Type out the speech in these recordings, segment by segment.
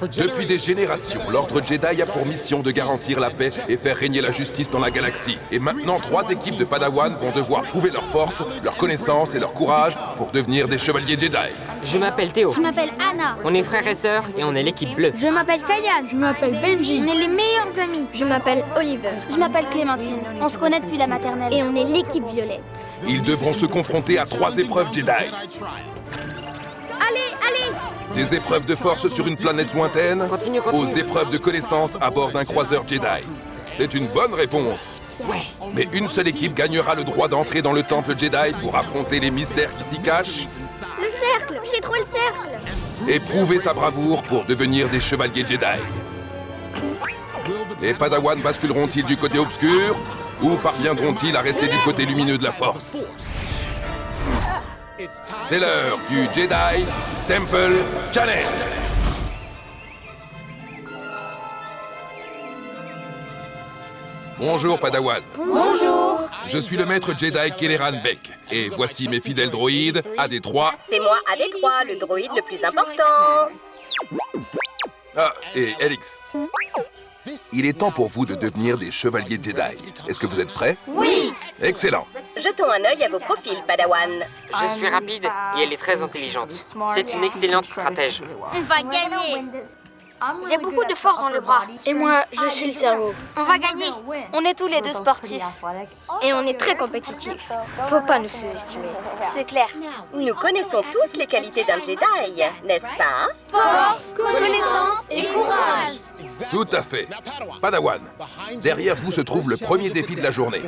Depuis des générations, l'Ordre Jedi a pour mission de garantir la paix et faire régner la justice dans la galaxie. Et maintenant, 3 équipes de Padawan vont devoir prouver leur force, leur connaissance et leur courage pour devenir des chevaliers Jedi. Je m'appelle Théo. Je m'appelle Anna. On est frères et sœurs et on est l'équipe bleue. Je m'appelle Kayan. Je m'appelle Benji. On est les meilleurs amis. Je m'appelle Oliver. Je m'appelle Clémentine. On se connaît depuis la maternelle. Et on est l'équipe violette. Ils devront se confronter à 3 épreuves Jedi. Allez, allez! Des épreuves de force sur une planète lointaine, Continue. aux épreuves de connaissance à bord d'un croiseur Jedi. C'est une bonne réponse. Ouais. Mais une seule équipe gagnera le droit d'entrer dans le temple Jedi pour affronter les mystères qui s'y cachent Le cercle! J'ai trouvé le cercle! et prouver sa bravoure pour devenir des chevaliers Jedi. Les Padawans basculeront-ils du côté obscur ou parviendront-ils à rester du côté lumineux de la Force? C'est l'heure du Jedi Temple Challenge. Bonjour Padawan. Bonjour! Je suis le maître Jedi Kelleran Beck. Et voici mes fidèles droïdes, AD3. C'est moi, AD3, le droïde le plus important. Ah, et Elix. Il est temps pour vous de devenir des chevaliers Jedi. Est-ce que vous êtes prêts? Oui! Excellent. Jetons un œil à vos profils, Padawan. Je suis rapide et elle est très intelligente. C'est une excellente stratège. On va gagner! J'ai beaucoup de force dans le bras. Et moi, je suis le cerveau. On va gagner. On est tous les deux sportifs. Et on est très compétitifs. Faut pas nous sous-estimer. C'est clair. Nous connaissons tous les qualités d'un Jedi, n'est-ce pas? Force, connaissance et courage. Tout à fait. Padawan, derrière vous se trouve le premier défi de la journée.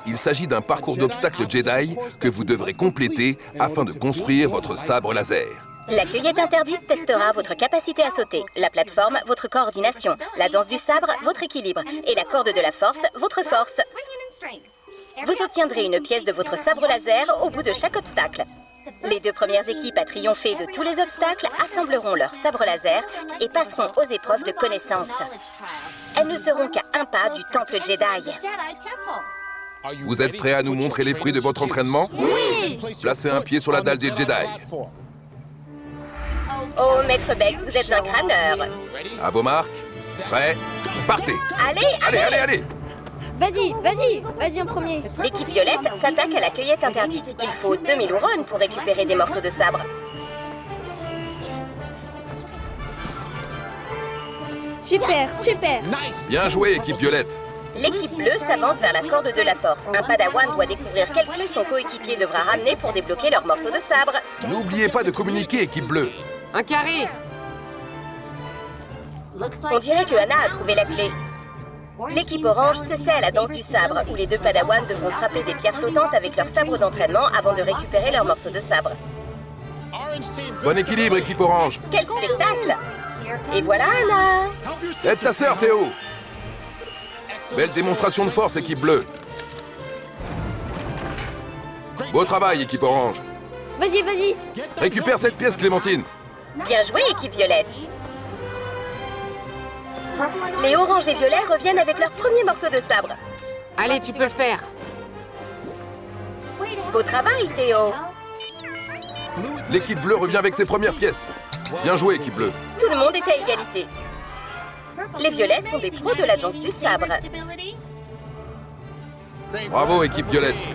Il s'agit d'un parcours d'obstacles Jedi que vous devrez compléter afin de construire votre sabre laser. La cueillette interdite testera votre capacité à sauter, la plateforme, votre coordination, la danse du sabre, votre équilibre, et la corde de la force, votre force. Vous obtiendrez une pièce de votre sabre laser au bout de chaque obstacle. Les 2 premières équipes à triompher de tous les obstacles assembleront leur sabre laser et passeront aux épreuves de connaissance. Elles ne seront qu'à un pas du temple Jedi. Vous êtes prêts à nous montrer les fruits de votre entraînement? Oui! Placez un pied sur la dalle des Jedi. Oh, Maître Beck, vous êtes un crâneur. À vos marques. Prêts? Partez! Allez, Allez, allez, allez! Vas-y en premier. L'équipe violette s'attaque à la cueillette interdite. Il faut 2000 ourones pour récupérer des morceaux de sabre. Super! Bien joué, équipe violette. L'équipe bleue s'avance vers la corde de la force. Un Padawan doit découvrir quelle clé son coéquipier devra ramener pour débloquer leur morceau de sabre. N'oubliez pas de communiquer, équipe bleue. Un carré. On dirait que Anna a trouvé la clé. L'équipe orange s'essaie à la danse du sabre, où les 2 Padawans devront frapper des pierres flottantes avec leur sabre d'entraînement avant de récupérer leur morceau de sabre. Bon équilibre, équipe orange. Quel spectacle! Et voilà Anna! Aide ta sœur, Théo. Belle démonstration de force, équipe bleue. Beau travail, équipe orange. Vas-y! Récupère cette pièce, Clémentine. Bien joué, équipe violette! Les oranges et violets reviennent avec leur premier morceau de sabre. Allez, tu peux le faire. Beau travail, Théo! L'équipe bleue revient avec ses premières pièces. Bien joué, équipe bleue. Tout le monde est à égalité. Les violets sont des pros de la danse du sabre. Bravo, équipe violette.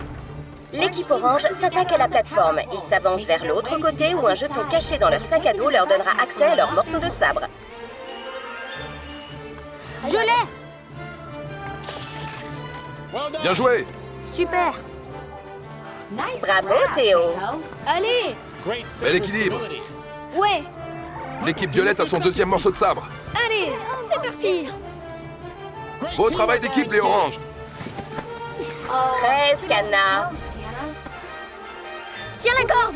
L'équipe orange s'attaque à la plateforme. Ils s'avancent vers l'autre côté où un jeton caché dans leur sac à dos leur donnera accès à leur morceau de sabre. Je l'ai! Bien joué. Super! Bravo, Théo! Allez! Bel équilibre. Ouais! L'équipe violette a son 2e morceau de sabre. Allez! C'est parti! Beau travail d'équipe, les oranges. Presque, Anna! Tiens la corde!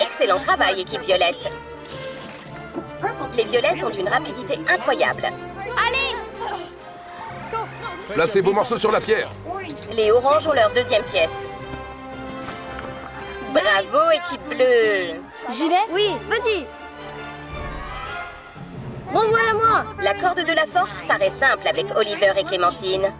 Excellent travail, équipe violette! Les violets sont d'une rapidité incroyable. Allez! Placez vos morceaux sur la pierre. Les oranges ont leur 2e pièce. Bravo, équipe bleue! J'y vais? Oui, vas-y! Renvoie-la moi! La corde de la force paraît simple avec Oliver et Clémentine.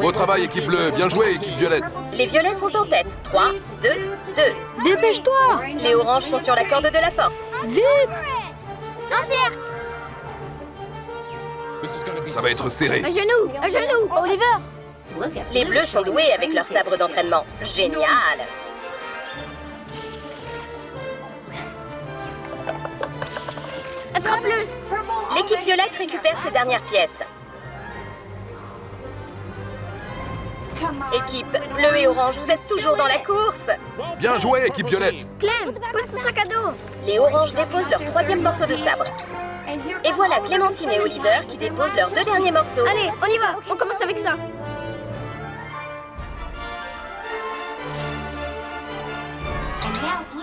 Beau travail, équipe bleue. Bien joué, équipe violette. Les violets sont en tête. 3, 2, 2. Dépêche-toi! Les oranges sont sur la corde de la force. Vite! Un cercle. Ça va être serré. Un genou. Un genou. Oliver. Les bleus sont doués avec leur sabre d'entraînement. Génial! Attrape-le. L'équipe violette récupère ses dernières pièces. Équipe bleu et orange, vous êtes toujours dans la course. Bien joué, équipe violette. Clem, pose ton sac à dos. Les oranges déposent leur troisième morceau de sabre. Et voilà Clémentine et Oliver qui déposent leurs deux derniers morceaux. Allez, on y va. On commence avec ça.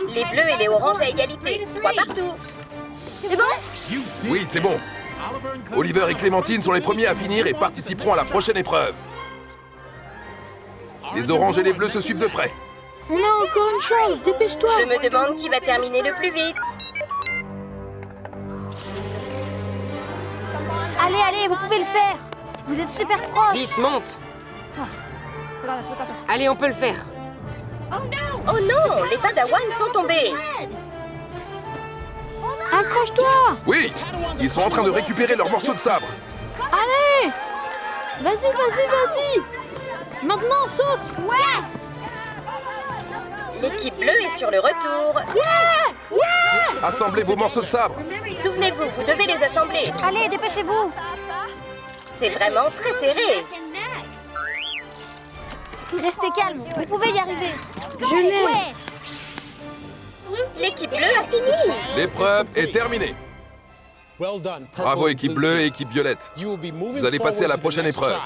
Les bleus et les oranges à égalité. 3 partout. C'est bon? Oui, c'est bon. Oliver et Clémentine sont les premiers à finir et participeront à la prochaine épreuve. Les oranges et les bleus se suivent de près. On a encore une chance, dépêche-toi! Je me demande qui va terminer le plus vite. Allez, allez, vous pouvez le faire. Vous êtes super proches. Vite, monte. Allez, on peut le faire. Oh non, les padawans sont tombés. Accroche-toi! Oui, ils sont en train de récupérer leurs morceaux de sabre. Allez! Vas-y, vas-y, vas-y! Maintenant, saute! Ouais. L'équipe bleue est sur le retour. Assemblez vos morceaux de sabre. Souvenez-vous, vous devez les assembler. Allez, dépêchez-vous. C'est vraiment très serré. Restez calme. Vous pouvez y arriver. Je l'ai! Ouais. L'équipe bleue a fini. L'épreuve est terminée. Bravo, équipe bleue et équipe violette. Vous allez passer à la prochaine épreuve.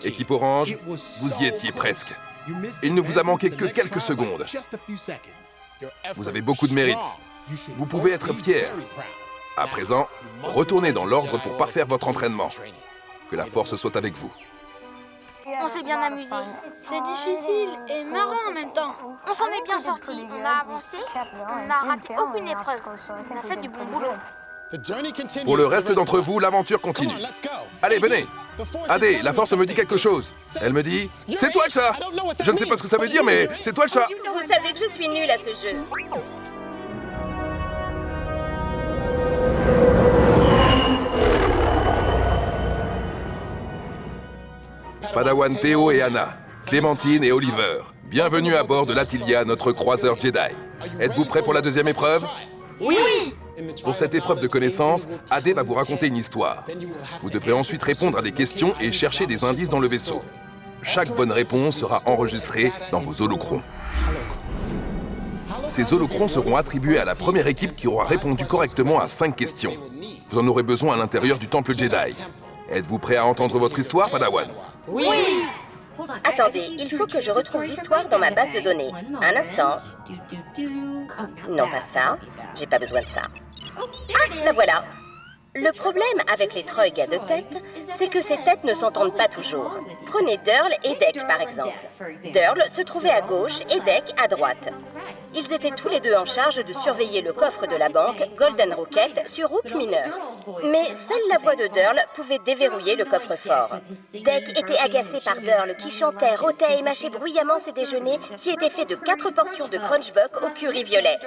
Équipe orange, vous y étiez presque. Il ne vous a manqué que quelques secondes. Vous avez beaucoup de mérite. Vous pouvez être fiers. À présent, retournez dans l'ordre pour parfaire votre entraînement. Que la force soit avec vous. On s'est bien amusé. C'est difficile et marrant en même temps. On s'en est bien sortis. On a avancé. On n'a raté aucune épreuve. On a fait du bon boulot. Pour le reste d'entre vous, l'aventure continue. Allez, venez. Adé, la force me dit quelque chose. Elle me dit « C'est toi le chat !» Je ne sais pas ce que ça veut dire, mais c'est toi le chat. Vous savez que je suis nulle à ce jeu. Padawan Théo et Anna, Clémentine et Oliver, bienvenue à bord de l'Attilia, notre croiseur Jedi. Êtes-vous prêts pour la deuxième épreuve? Oui. Pour cette épreuve de connaissance, Adé va vous raconter une histoire. Vous devrez ensuite répondre à des questions et chercher des indices dans le vaisseau. Chaque bonne réponse sera enregistrée dans vos holocrons. Ces holocrons seront attribués à la première équipe qui aura répondu correctement à 5 questions. Vous en aurez besoin à l'intérieur du temple Jedi. Êtes-vous prêts à entendre votre histoire, Padawan? Oui. Attendez, il faut que je retrouve l'histoire dans ma base de données. Un instant. Non, pas ça. J'ai pas besoin de ça. Ah, la voilà. Le problème avec les Troïg à 2 têtes, c'est que ces têtes ne s'entendent pas toujours. Prenez Durl et Deck, par exemple. Durl se trouvait à gauche et Deck à droite. Ils étaient tous les deux en charge de surveiller le coffre de la banque Golden Rocket sur Rook mineur. Mais seule la voix de Durl pouvait déverrouiller le coffre-fort. Deck était agacé par Durl qui chantait, rôtait et mâchait bruyamment ses déjeuners qui étaient faits de 4 portions de Crunchbuck au curry violet.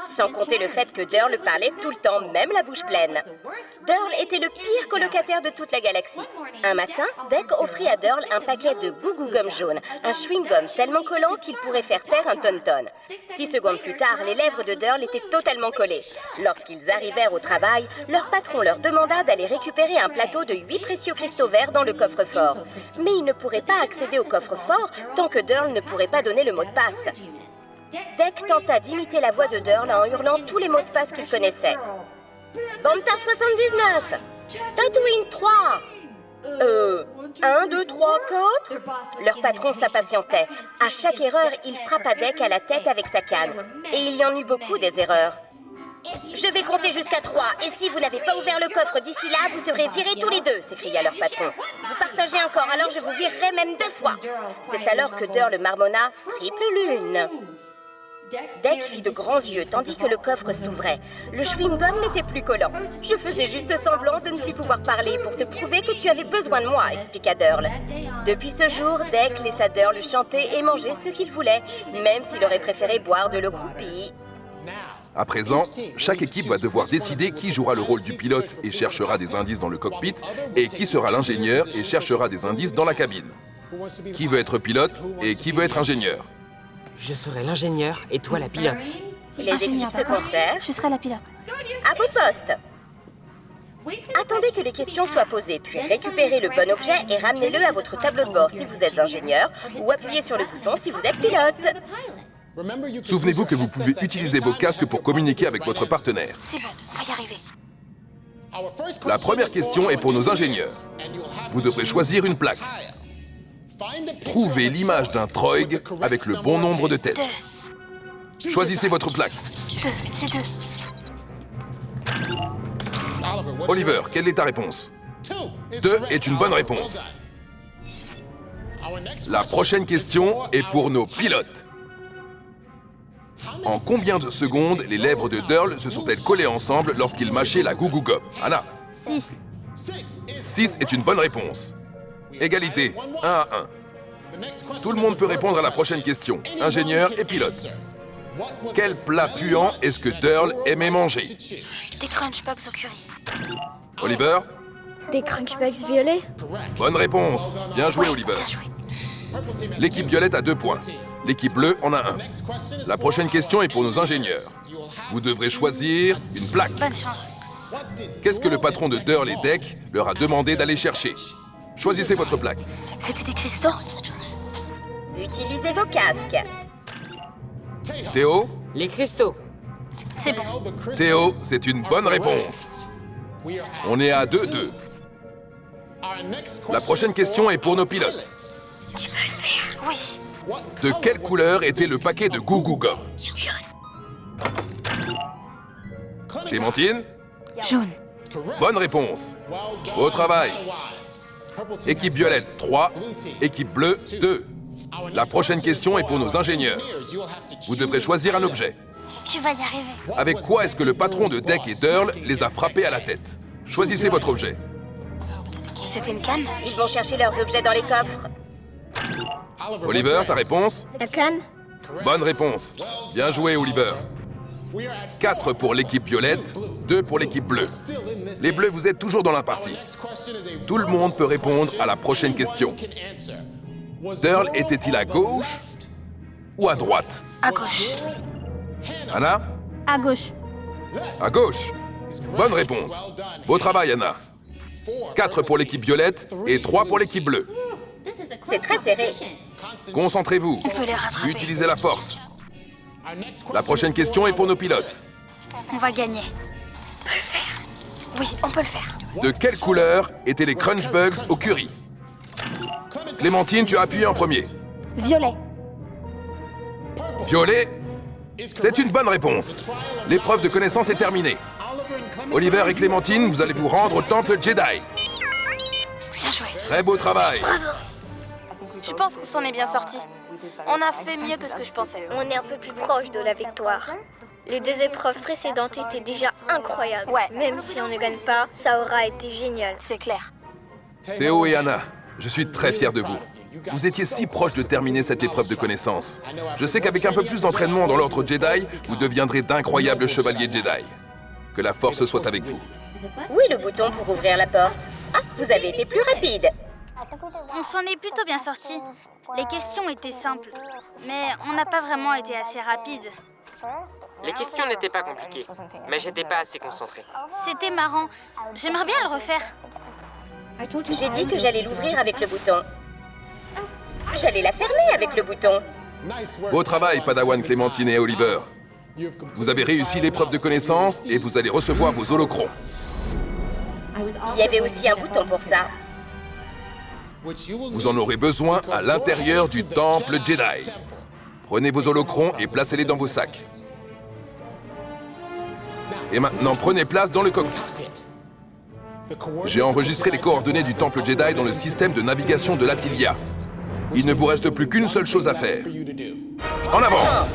Sans compter le fait que Durl parlait tout le temps, même la bouche pleine. Durl était le pire colocataire de toute la galaxie. Un matin, Deck offrit à Durl un paquet de Goo Goo Gum jaune, un chewing-gum tellement collant qu'il pourrait faire taire un tonton. 6 secondes plus tard, les lèvres de Durl étaient totalement collées. Lorsqu'ils arrivèrent au travail, leur patron leur demanda d'aller récupérer un plateau de 8 précieux cristaux verts dans le coffre-fort. Mais ils ne pourraient pas accéder au coffre-fort tant que Durl ne pourrait pas donner le mot de passe. Deck tenta d'imiter la voix de Durl en hurlant tous les mots de passe qu'il connaissait. Banta 79, Tatooine 3, 1, 2, 3, 4. Leur patron s'impatientait. À chaque erreur, il frappa Deck à la tête avec sa canne. Et il y en eut beaucoup des erreurs. Je vais compter jusqu'à 3, et si vous n'avez pas ouvert le coffre d'ici là, vous serez virés tous les deux, s'écria leur patron. Vous partagez encore, alors je vous virerai même 2 fois. C'est alors que Durl marmonna triple lune. Deck fit de grands yeux tandis que le coffre s'ouvrait. Le chewing-gum n'était plus collant. Je faisais juste semblant de ne plus pouvoir parler pour te prouver que tu avais besoin de moi, expliqua Durl. Depuis ce jour, Deck laissa Durl chanter et manger ce qu'il voulait, même s'il aurait préféré boire de l'eau croupie. À présent, chaque équipe va devoir décider qui jouera le rôle du pilote et cherchera des indices dans le cockpit, et qui sera l'ingénieur et cherchera des indices dans la cabine. Qui veut être pilote et qui veut être ingénieur? Je serai l'ingénieur et toi la pilote. Les équipes se concertent. Je serai la pilote. À vos postes. Attendez que les questions soient posées, puis récupérez le bon objet et ramenez-le à votre tableau de bord si vous êtes ingénieur, ou appuyez sur le bouton si vous êtes pilote. Souvenez-vous que vous pouvez utiliser vos casques pour communiquer avec votre partenaire. C'est bon, on va y arriver. La première question est pour nos ingénieurs. Vous devrez choisir une plaque. Trouvez l'image d'un Troig avec le bon nombre de têtes. Choisissez votre plaque. 2, c'est 2. Oliver, quelle est ta réponse? 2 est une bonne réponse. La prochaine question est pour nos pilotes. En combien de secondes les lèvres de Durl se sont-elles collées ensemble lorsqu'il mâchait la Goo Goo Gum? Anna? 6. 6 est une bonne réponse. Égalité, 1 à 1. Tout le monde peut répondre à la prochaine question. Ingénieur et pilote. Quel plat puant est-ce que Durl aimait manger? Des crunchbugs au curry. Oliver? Des crunchbugs violets? Bonne réponse. Bien joué, Oliver. Bien joué. L'équipe violette a 2 points. L'équipe bleue en a 1. La prochaine question est pour nos ingénieurs. Vous devrez choisir une plaque. Bonne chance. Qu'est-ce que le patron de Durl et Deck leur a demandé d'aller chercher? Choisissez votre plaque. C'était des cristaux? Utilisez vos casques. Théo? Les cristaux. C'est bon. Théo, c'est une bonne réponse. On est à 2-2. La prochaine question est pour nos pilotes. Tu peux le faire. Oui. De quelle couleur était le paquet de Goo Goo Gum? Clémentine? Jaune. Bonne réponse. Au travail. Équipe violette, 3. Équipe bleue, 2. La prochaine question est pour nos ingénieurs. Vous devrez choisir un objet. Tu vas y arriver. Avec quoi est-ce que le patron de Deck et Durl les a frappés à la tête? Choisissez votre objet. C'était une canne? Ils vont chercher leurs objets dans les coffres. Oliver, ta réponse? La canne? Bonne réponse. Bien joué, Oliver. 4 pour l'équipe violette, 2 pour l'équipe bleue. Les bleus, vous êtes toujours dans la partie. Tout le monde peut répondre à la prochaine question. Durl était-il à gauche ou à droite? À gauche. Anna? À gauche. À gauche. Bonne réponse. Beau travail, Anna. 4 pour l'équipe violette et 3 pour l'équipe bleue. C'est très serré. Concentrez-vous. On peut les rattraper. Utilisez la force. La prochaine question est pour nos pilotes. On va gagner. On peut le faire. Oui, on peut le faire. De quelle couleur étaient les crunchbugs au curry? Clémentine, tu as appuyé en premier. Violet. Violet? C'est une bonne réponse. L'épreuve de connaissance est terminée. Oliver et Clémentine, vous allez vous rendre au temple Jedi. Bien joué. Très beau travail. Je pense qu'on s'en est bien sorti. On a fait mieux que ce que je pensais. On est un peu plus proche de la victoire. Les 2 épreuves précédentes étaient déjà incroyables. Ouais. Même si on ne gagne pas, ça aura été génial. C'est clair. Théo et Anna, je suis très fier de vous. Vous étiez si proches de terminer cette épreuve de connaissance. Je sais qu'avec un peu plus d'entraînement dans l'ordre Jedi, vous deviendrez d'incroyables chevaliers Jedi. Que la force soit avec vous. Où est le bouton pour ouvrir la porte? Ah, vous avez été plus rapide. On s'en est plutôt bien sortis. Les questions étaient simples, mais on n'a pas vraiment été assez rapide. Les questions n'étaient pas compliquées, mais j'étais pas assez concentré. C'était marrant. J'aimerais bien le refaire. J'ai dit que j'allais l'ouvrir avec le bouton. J'allais la fermer avec le bouton. Beau travail, Padawan Clémentine et Oliver. Vous avez réussi l'épreuve de connaissance et vous allez recevoir vos holocrons. Il y avait aussi un bouton pour ça. Vous en aurez besoin à l'intérieur du temple Jedi. Prenez vos holocrons et placez-les dans vos sacs. Et maintenant, prenez place dans le cockpit. J'ai enregistré les coordonnées du temple Jedi dans le système de navigation de l'Attilia. Il ne vous reste plus qu'une seule chose à faire. En avant!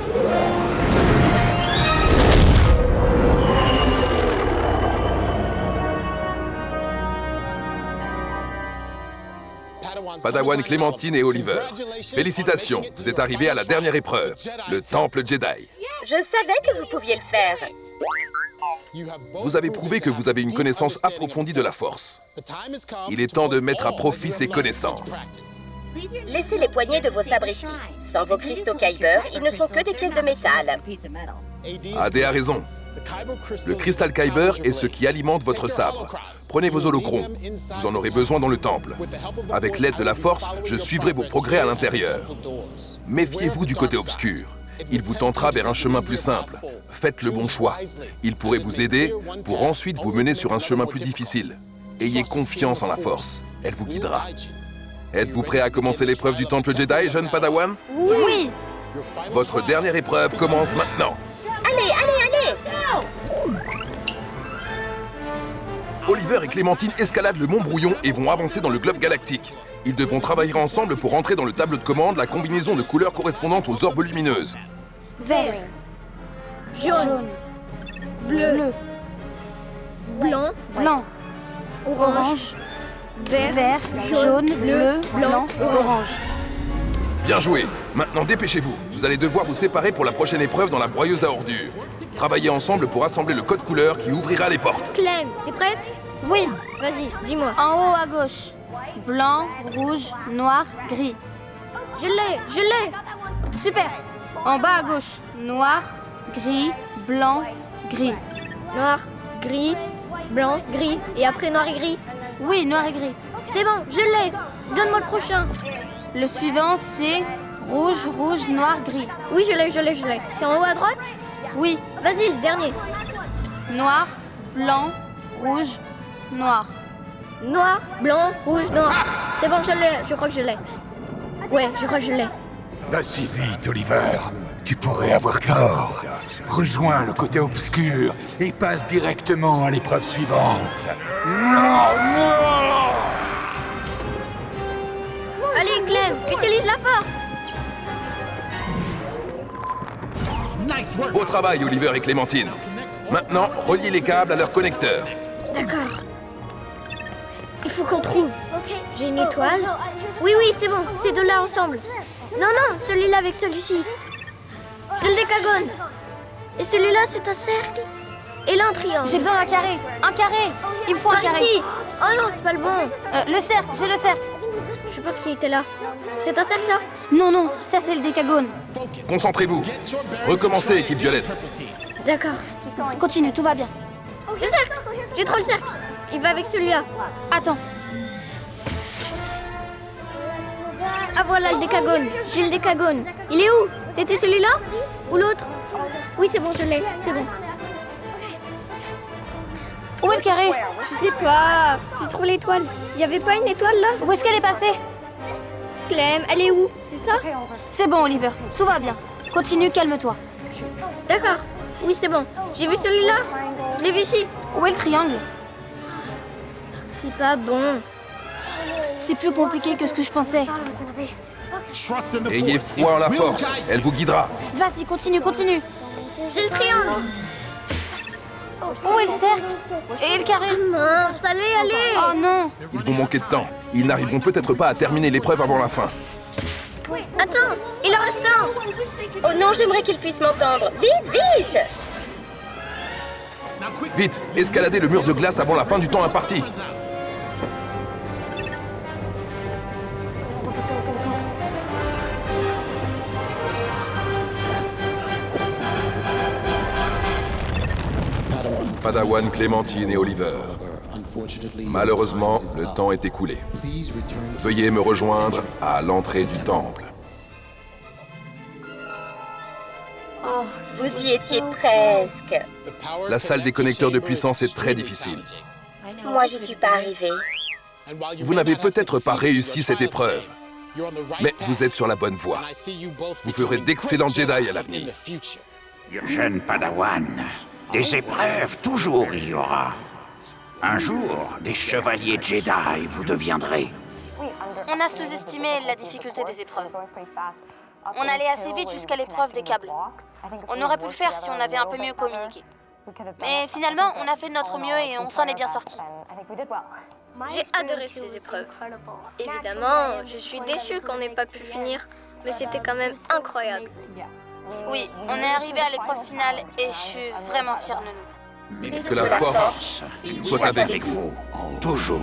Padawan Clémentine et Oliver. Félicitations, vous êtes arrivés à la dernière épreuve, le Temple Jedi. Je savais que vous pouviez le faire. Vous avez prouvé que vous avez une connaissance approfondie de la Force. Il est temps de mettre à profit ces connaissances. Laissez les poignées de vos sabres ici. Sans vos cristaux Kyber, ils ne sont que des pièces de métal. AD a raison. Le cristal Kyber est ce qui alimente votre sabre. Prenez vos holocrons. Vous en aurez besoin dans le temple. Avec l'aide de la Force, je suivrai vos progrès à l'intérieur. Méfiez-vous du côté obscur. Il vous tentera vers un chemin plus simple. Faites le bon choix. Il pourrait vous aider pour ensuite vous mener sur un chemin plus difficile. Ayez confiance en la Force. Elle vous guidera. Êtes-vous prêt à commencer l'épreuve du Temple Jedi, jeune Padawan? Oui. Votre dernière épreuve commence maintenant. Allez, allez, allez! Oliver et Clémentine escaladent le mont Brouillon et vont avancer dans le globe galactique. Ils devront travailler ensemble pour entrer dans le tableau de commande la combinaison de couleurs correspondantes aux orbes lumineuses. Vert, jaune, bleu, blanc, orange, vert, jaune, bleu, blanc, orange. Bien joué. Maintenant, dépêchez-vous. Vous allez devoir vous séparer pour la prochaine épreuve dans la broyeuse à ordures. Travaillez ensemble pour assembler le code couleur qui ouvrira les portes. Clem, t'es prête? Oui. Vas-y, dis-moi. En haut à gauche. Blanc, rouge, noir, gris. Je l'ai. Super. En bas à gauche. Noir, gris, blanc, gris. Noir, gris, blanc, gris. Et après noir et gris. Oui, noir et gris. C'est bon, je l'ai. Donne-moi le prochain. Le suivant, c'est rouge, rouge, noir, gris. Oui, je l'ai. C'est en haut à droite? Oui. Vas-y, le dernier. Noir, blanc, rouge, noir. Noir, blanc, rouge, noir. C'est bon, je l'ai. Je crois que je l'ai. Ouais, je crois que je l'ai. Pas si vite, Oliver. Tu pourrais avoir tort. Rejoins le côté obscur et passe directement à l'épreuve suivante. Non! Allez, Clem, utilise la force. Beau travail, Oliver et Clémentine. Maintenant, reliez les câbles à leurs connecteurs. D'accord. Il faut qu'on trouve. J'ai une étoile. Oui, c'est bon. Ces deux-là ensemble. Non, celui-là avec celui-ci. J'ai le décagone. Et celui-là, c'est un cercle. Et là, un triangle. J'ai besoin d'un carré. Un carré. Il me faut un Par carré. ici. Oh non, c'est pas le bon. Le cercle, j'ai le cercle. Je pense qu'il était là. C'est un cercle, ça? Non, ça c'est le décagone. Concentrez-vous. Recommencez, équipe violette. D'accord. Continue, tout va bien. Le cercle. J'ai trop le cercle. Il va avec celui-là. Attends. Ah voilà le décagone. J'ai le décagone. Il est où? C'était celui-là? Ou l'autre? Oui, c'est bon, je l'ai. C'est bon. Où est le carré? Je sais pas. J'ai trouvé l'étoile. Il y avait pas une étoile là? Où est-ce qu'elle est passée? Clem, elle est où? C'est ça? C'est bon, Oliver, tout va bien. Continue, calme-toi. D'accord. Oui, c'est bon. J'ai vu celui-là. Je l'ai vu ici. Où est le triangle? C'est pas bon. C'est plus compliqué que ce que je pensais. Ayez foi en la Force. Elle vous guidera. Vas-y, continue. J'ai le triangle. Où est le cercle? Et le carré? Mince, allez. Oh non! Ils vont manquer de temps. Ils n'arriveront peut-être pas à terminer l'épreuve avant la fin. Attends, il en reste un. Oh non, j'aimerais qu'ils puissent m'entendre. Vite! Vite, escaladez le mur de glace avant la fin du temps imparti. Padawan, Clémentine et Oliver. Malheureusement, le temps est écoulé. Veuillez me rejoindre à l'entrée du temple. Oh, vous y étiez presque. La salle des connecteurs de puissance est très difficile. Moi, j'y suis pas arrivée. Vous n'avez peut-être pas réussi cette épreuve, mais vous êtes sur la bonne voie. Vous ferez d'excellents Jedi à l'avenir. Jeune Padawan, des épreuves, toujours il y aura. Un jour, des chevaliers Jedi vous deviendrez. On a sous-estimé la difficulté des épreuves. On allait assez vite jusqu'à l'épreuve des câbles. On aurait pu le faire si on avait un peu mieux communiqué. Mais finalement, on a fait de notre mieux et on s'en est bien sorti. J'ai adoré ces épreuves. Évidemment, je suis déçue qu'on n'ait pas pu finir, mais c'était quand même incroyable. Oui, on est arrivé à l'épreuve finale et je suis vraiment fière de nous. Que la force soit avec vous. Toujours.